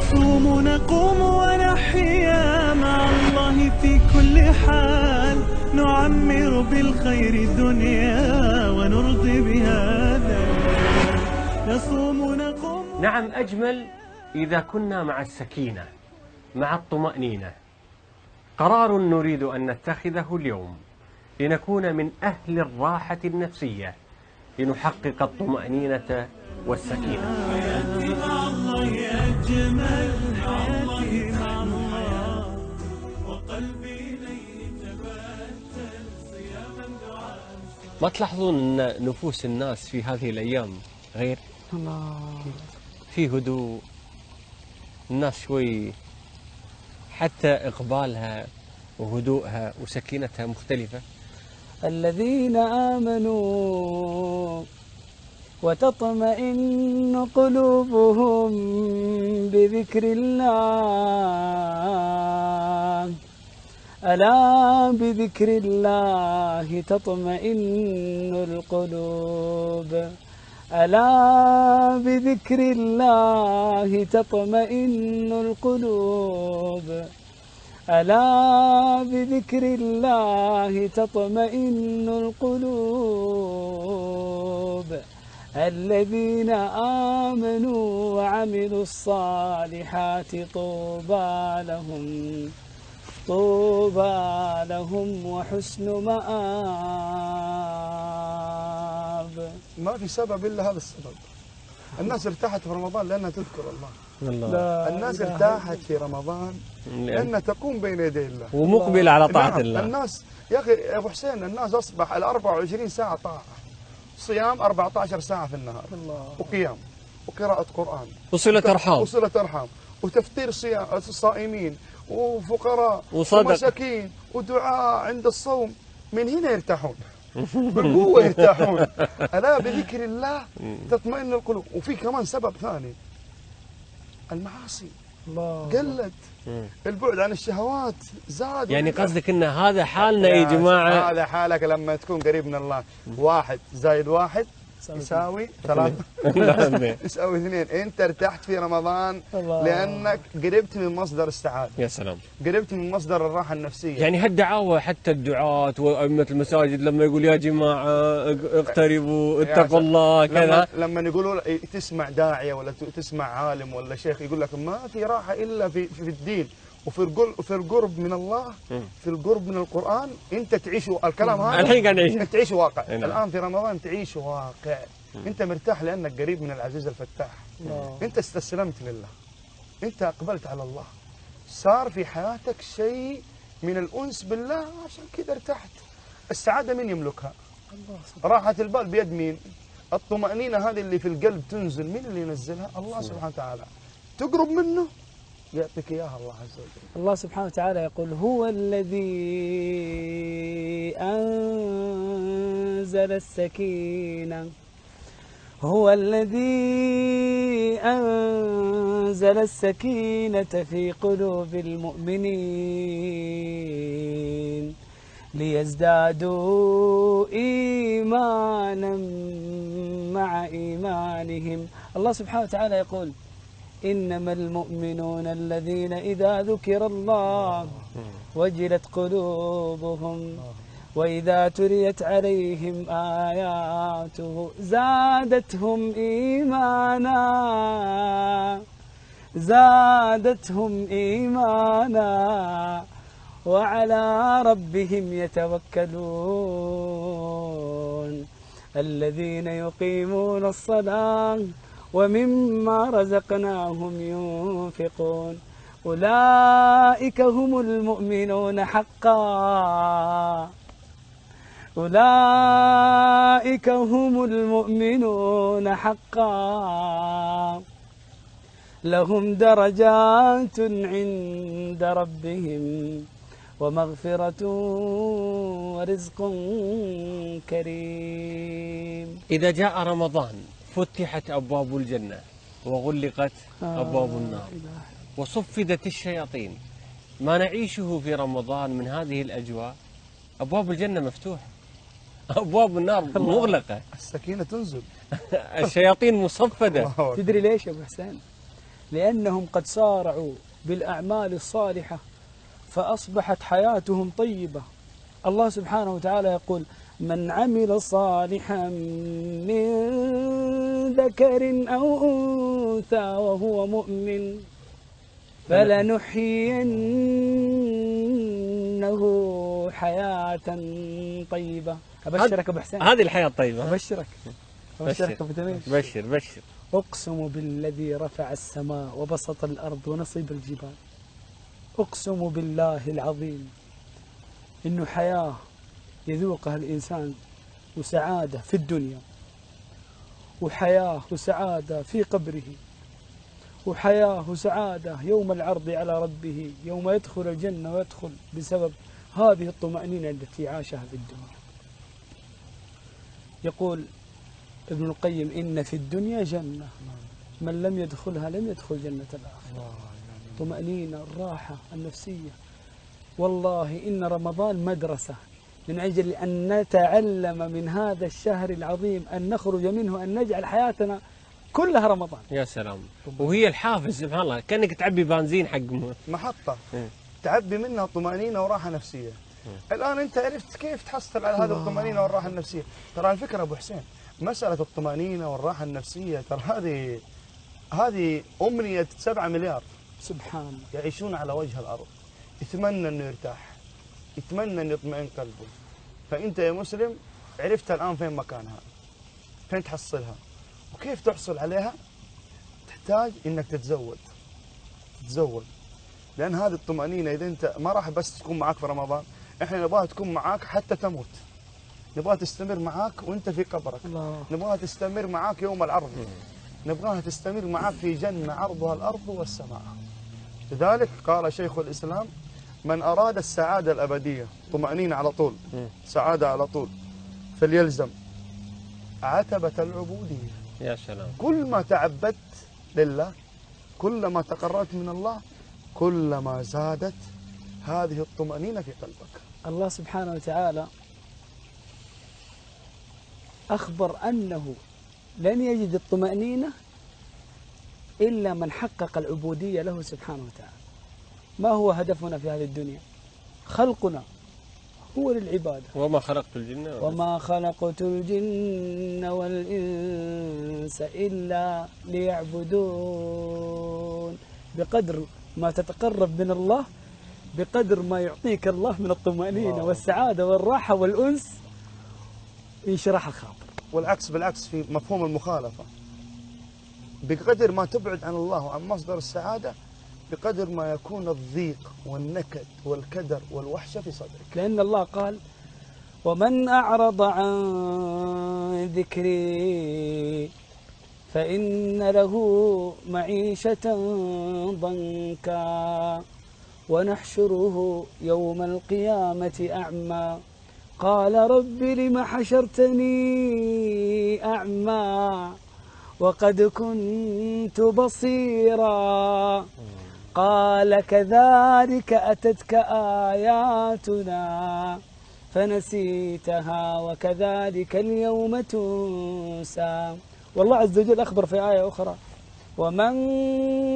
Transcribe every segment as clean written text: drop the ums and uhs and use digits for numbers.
نصوم نقوم ونحيا مع الله في كل حال، نعمر بالخير الدنيا ونرضي بهذا. نصوم نقوم. نعم، أجمل إذا كنا مع السكينة، مع الطمأنينة. قرار نريد أن نتخذه اليوم لنكون من أهل الراحة النفسية، لنحقق الطمأنينة والسكينة. حياتي مع الله أجمل، حياتي مع الله وقلبي إليه تبتل صياما دعاء. ما تلاحظون أن نفوس الناس في هذه الأيام غير؟ في هدوء، الناس شوي حتى إقبالها وهدوءها وسكينتها مختلفة. الذين آمنوا وتطمئن قلوبهم بذكر الله، ألا بذكر الله تطمئن القلوب، ألا بذكر الله تطمئن القلوب، ألا بذكر الله تطمئن القلوب. الذين آمنوا وعملوا الصالحات طوبى لهم، طوبى لهم وحسن مآب. ما في سبب إلا هذا السبب. الناس ارتاحت في رمضان لأنها تذكر الله. الناس ارتاحت في رمضان لأنها تقوم بين يدي الله ومقبل على طاعة الله. الناس يا أخي يا أبو حسين، الناس أصبح ال 24 ساعة طاعة، صيام 14 ساعة في النهار، وقيام وقراءة قرآن وصلة أرحام، وصلة أرحام وتفطير الصائمين وفقراء وصدق ومساكين ودعاء عند الصوم. من هنا يرتاحون، بالقوة يرتاحون. ألا بذكر الله تطمئن القلوب. وفي كمان سبب ثاني، المعاصي قلت، البعد عن الشهوات زاد. يعني قصدك ان هذا حالنا يا جماعة؟ هذا حالك لما تكون قريب من الله. 1 زائد 1 يساوي 3 يساوي 2. انت ارتحت في رمضان لانك قربت من مصدر السعاده. يا سلام، قربت من مصدر الراحه النفسيه. يعني هالدعاوى حتى الدعاة وأئمة المساجد لما يقول يا جماعة اقتربوا اتقوا الله كذا، لما يقولوا تسمع داعيه ولا تسمع عالم ولا شيخ يقول لك ما في راحه الا في الدين وفي القرب من الله، في القرب من القرآن. انت تعيش الكلام هذا الحين قاعد نعيش، انت تعيش واقع. الان في رمضان تعيش واقع. انت مرتاح لانك قريب من العزيز الفتاح. انت استسلمت لله، انت اقبلت على الله، صار في حياتك شيء من الانس بالله، عشان كذا ارتحت. السعاده من يملكها؟ راحه البال بيد مين؟ الطمأنينة هذه اللي في القلب تنزل، مين اللي ينزلها؟ الله سبحانه وتعالى. تقرب منه يعطيك اياها الله عز وجل. الله سبحانه وتعالى يقول هو الذي أنزل السكينة، هو الذي أنزل السكينة في قلوب المؤمنين ليزدادوا إيمانا مع إيمانهم. الله سبحانه وتعالى يقول إنما المؤمنون الذين إذا ذكر الله وجلت قلوبهم وإذا تليت عليهم آياته زادتهم إيمانا، زادتهم إيمانا وعلى ربهم يتوكلون. الذين يقيمون الصلاة ومما رزقناهم ينفقون أولئك هم المؤمنون حقا، أولئك هم المؤمنون حقا، لهم درجات عند ربهم ومغفرة ورزق كريم. إذا جاء رمضان فتحت أبواب الجنة وغلقت أبواب النار وصفدت الشياطين. ما نعيشه في رمضان من هذه الأجواء، أبواب الجنة مفتوحة، أبواب النار مغلقة، السكينة تنزل، الشياطين مصفدة. تدري ليش يا أبو حسين؟ لأنهم قد سارعوا بالأعمال الصالحة فأصبحت حياتهم طيبة. الله سبحانه وتعالى يقول: من عمل صالحا من ذكر أو أنثى وهو مؤمن فلنحيينه حياة طيبة. أبشرك أبو حسين، هذه الحياة الطيبة. أبشرك أبو تميم. بشر بشر. أقسم بالذي رفع السماء وبسط الأرض ونصيب الجبال، أقسم بالله العظيم إنه حياة يذوقها الإنسان وسعادة في الدنيا، وحياة وسعادة في قبره، وحياة وسعادة يوم العرض على ربه، يوم يدخل الجنة ويدخل بسبب هذه الطمأنينة التي عاشها في الدنيا. يقول ابن القيم: إن في الدنيا جنة من لم يدخلها لم يدخل جنة الآخرة. طمأنينة، الراحة النفسية. والله إن رمضان مدرسة من أجل أن نتعلم من هذا الشهر العظيم، أن نخرج منه، أن نجعل حياتنا كلها رمضان. يا سلام. وهي الحافز سبحان الله، كأنك تعبي بنزين حق محطة تعبي منها طمأنينة وراحة نفسية. الآن أنت عرفت كيف تحصل على هذه الطمأنينة والراحة النفسية. ترى الفكرة أبو حسين، مسألة الطمأنينة والراحة النفسية ترى هذه أمنية 7 مليار سبحان يعيشون على وجه الأرض، يتمنى أنه يرتاح، يتمنى أن يطمئن قلبه. فأنت يا مسلم عرفت الآن فين مكانها، فين تحصلها وكيف تحصل عليها. تحتاج أنك تتزود، لأن هذه الطمأنينة إذا أنت ما راح بس تكون معك في رمضان، إحنا نبغاها تكون معك حتى تموت، نبغاها تستمر معك وأنت في قبرك، نبغاها تستمر معك يوم العرض، نبغاها تستمر معك في جنة عرضها الأرض والسماء. لذلك قال شيخ الإسلام: من أراد السعادة الأبدية، طمأنينة على طول، سعادة على طول، فليلزم عتبة العبودية. يا سلام. كل ما تعبدت لله، كل ما تقربت من الله، كل ما زادت هذه الطمأنينة في قلبك. الله سبحانه وتعالى أخبر أنه لن يجد الطمأنينة إلا من حقق العبودية له سبحانه وتعالى. ما هو هدفنا في هذه الدنيا؟ خلقنا هو للعبادة. وما خلقت الجن والإنس إلا ليعبدون. بقدر ما تتقرب من الله بقدر ما يعطيك الله من الطمأنينة والسعادة والراحة والأنس، ينشرح الخاطر. والعكس بالعكس في مفهوم المخالفة، بقدر ما تبعد عن الله وعن مصدر السعادة بقدر ما يكون الضيق والنكد والكدر والوحشة في صدرك. لأن الله قال: ومن أعرض عن ذكري فإن له معيشة ضنكا ونحشره يوم القيامة أعمى قال رب لم حشرتني أعمى وقد كنت بصيرا قال كذلك أتتك آياتنا فنسيتها وكذلك اليوم تنسى. والله عز وجل أخبر في آية أخرى: ومن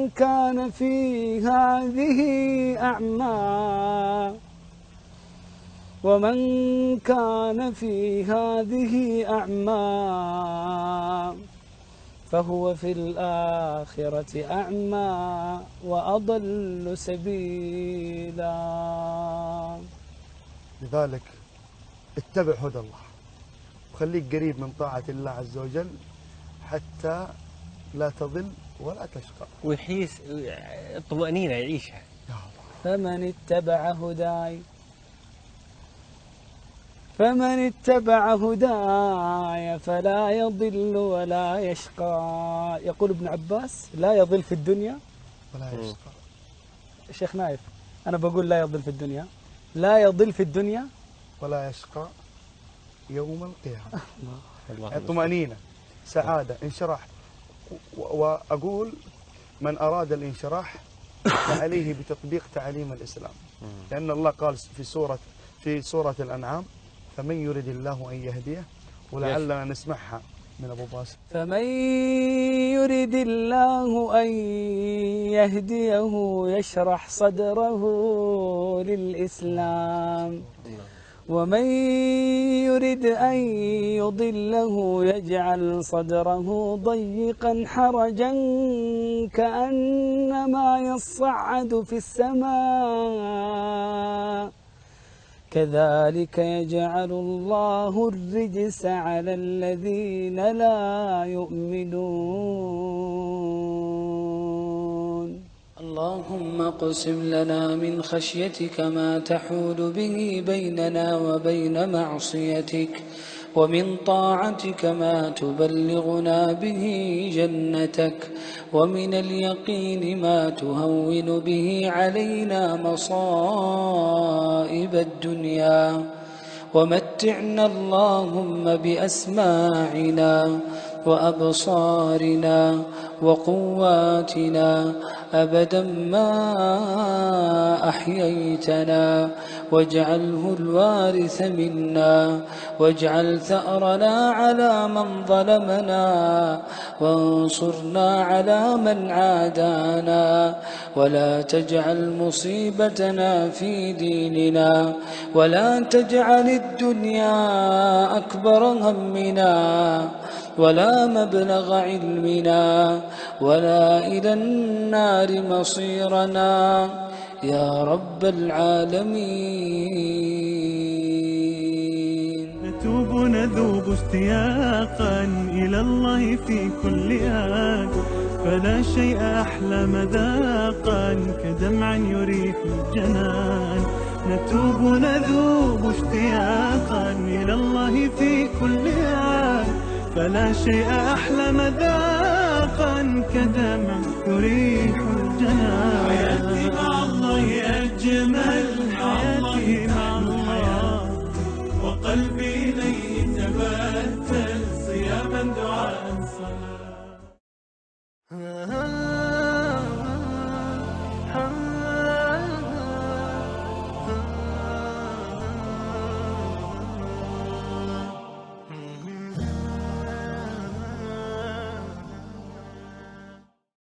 كان في هذه أعمى فهو في الآخرة أعمى وأضل سبيلا. لذلك اتبع هدى الله وخليك قريب من طاعة الله عز وجل حتى لا تضل ولا تشقى. ويحيس الطمأنينة يعيشها. فمن اتبع هداي فلا يضل ولا يشقى. يقول ابن عباس: لا يضل في الدنيا ولا يشقى. الشيخ نايف أنا بقول لا يضل في الدنيا، لا يضل في الدنيا ولا يشقى يوم القيامة. الله يعني طمأنينة، سعادة، انشراح. وأقول من أراد الانشراح فعليه بتطبيق تعاليم الإسلام، لأن الله قال في سورة الأنعام: فمن يرد الله أن يهديه، ولعلنا نسمعها من أبو باسل. فمن يرد الله أن يهديه يشرح صدره للإسلام، ومن يرد أن يضله يجعل صدره ضيقا حرجا كأنما يصعد في السماء، كذلك يجعل الله الرجس على الذين لا يؤمنون. اللهم اقسم لنا من خشيتك ما تحول به بيننا وبين معصيتك، ومن طاعتك ما تبلغنا به جنتك، ومن اليقين ما تهون به علينا مصائب الدنيا، ومتعنا اللهم بأسماعنا وأبصارنا وقواتنا أبدا ما أحييتنا، واجعله الوارث منا، واجعل ثأرنا على من ظلمنا، وانصرنا على من عادانا، ولا تجعل مصيبتنا في ديننا، ولا تجعل الدنيا أكبر همنا ولا مبلغ علمنا، ولا إلى النار مصيرنا يا رب العالمين. نتوب نذوب اشتياقا إلى الله في كل آن، فلا شيء أحلى مذاقا كدمع يريح الجنان. نتوب نذوب اشتياقا إلى الله في كل آن، فلا شيء أحلى مذاقا كدمع يريح الجنان. حياتي مع الله أجمل، حياتي مع الله، وقلبي إليه تبتل صياما دعاء صلاة.